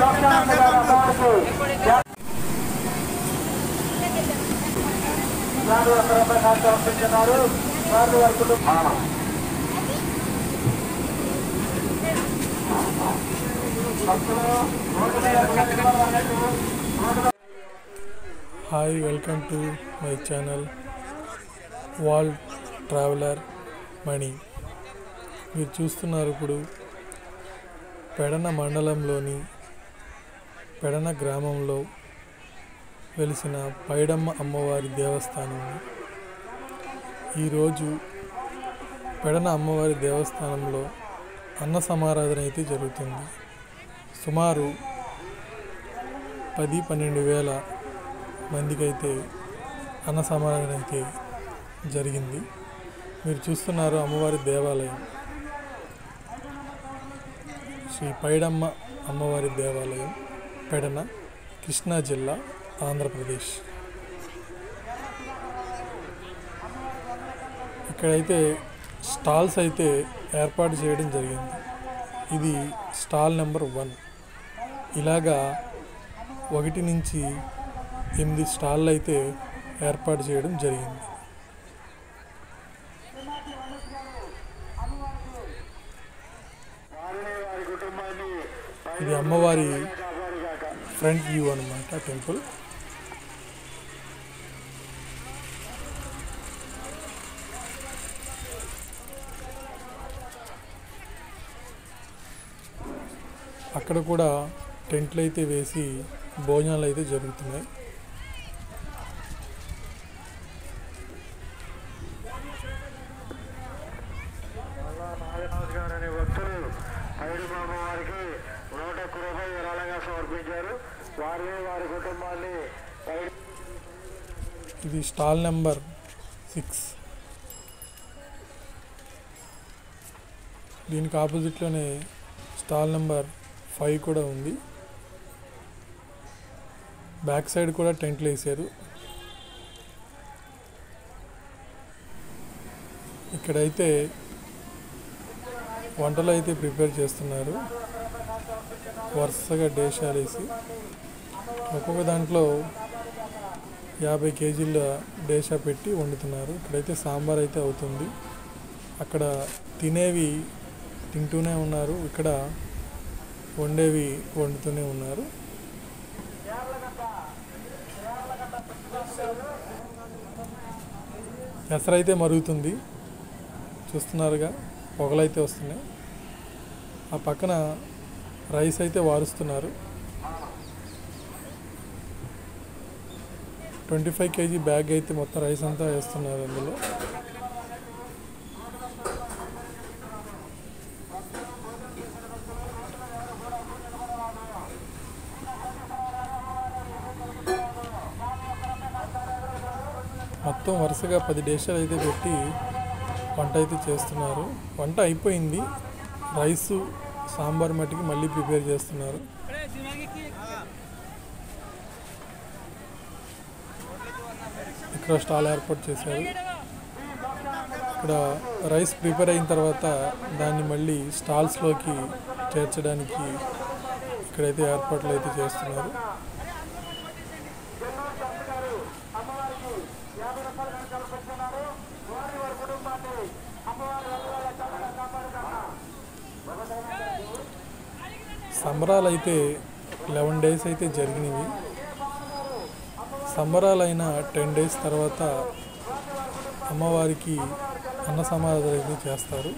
Hi, welcome to my channel world traveller Mani. మీరు చూస్తున్నారు ఇప్పుడు పెడన మండలంలోని పెడన గ్రామంలో వెలిసిన పైడమ్మ అమ్మవారి దేవస్థానం. ఈరోజు పెడన అమ్మవారి దేవస్థానంలో అన్న సమారాధన అయితే జరుగుతుంది. సుమారు 10-12 వేల మందికి అయితే అన్న సమారాధన అయితే జరిగింది. మీరు చూస్తున్నారు అమ్మవారి దేవాలయం, శ్రీ పైడమ్మ అమ్మవారి దేవాలయం, పెడన, కృష్ణా జిల్లా, ఆంధ్రప్రదేశ్. ఇక్కడైతే స్టాల్స్ అయితే ఏర్పాటు చేయడం జరిగింది. ఇది స్టాల్ నెంబర్ 1. ఇలాగా 1 నుంచి 8 స్టాళ్ళు అయితే ఏర్పాటు చేయడం జరిగింది. ఇది అమ్మవారి ఫ్రంట్ వ్యూ అన్నమాట టెంపుల్. అక్కడ కూడా టెంట్లు అయితే వేసి భోజనాలు అయితే జరుగుతున్నాయి. ఇది స్టాల్ నెంబర్ 6. దీనికి ఆపోజిట్లోనే స్టాల్ నెంబర్ 5 కూడా ఉంది. బ్యాక్ సైడ్ కూడా టెంట్లు వేసారు. ఇక్కడైతే వంటలు అయితే ప్రిపేర్ చేస్తున్నారు. వరుసగా డేషాలు వేసి ఒక్కొక్క దాంట్లో 50 కేజీల డేషా పెట్టి వండుతున్నారు. ఇక్కడైతే సాంబార్ అయితే అవుతుంది. అక్కడ తినేవి తింటూనే ఉన్నారు, ఇక్కడ వండేవి వండుతూనే ఉన్నారు. ఎసరైతే మరుగుతుంది, చూస్తున్నారుగా, పొగలైతే వస్తున్నాయి. ఆ పక్కన రైస్ అయితే వారుస్తున్నారు. 25 కేజీ బ్యాగ్ అయితే మొత్తం రైస్ అంతా వేస్తున్నారు అందులో. మొత్తం వరుసగా 10 డేషాలు అయితే పెట్టి వంట అయితే చేస్తున్నారు. వంట అయిపోయింది. రైసు, సాంబార్ మట్టికి మళ్ళీ ప్రిపేర్ చేస్తున్నారు. ఇక్కడ స్టాల్ ఏర్పాటు చేశారు. ఇక్కడ రైస్ ప్రిపేర్ అయిన తర్వాత దాన్ని మళ్ళీ స్టాల్స్లోకి చేర్చడానికి ఇక్కడైతే ఏర్పాట్లు అయితే చేస్తున్నారు. సంబరాలు అయితే 11 డేస్ అయితే జరిగినవి. సంబరాలైన 10 డేస్ తర్వాత అమ్మవారికి అన్న సమారాధన అయితే చేస్తారు.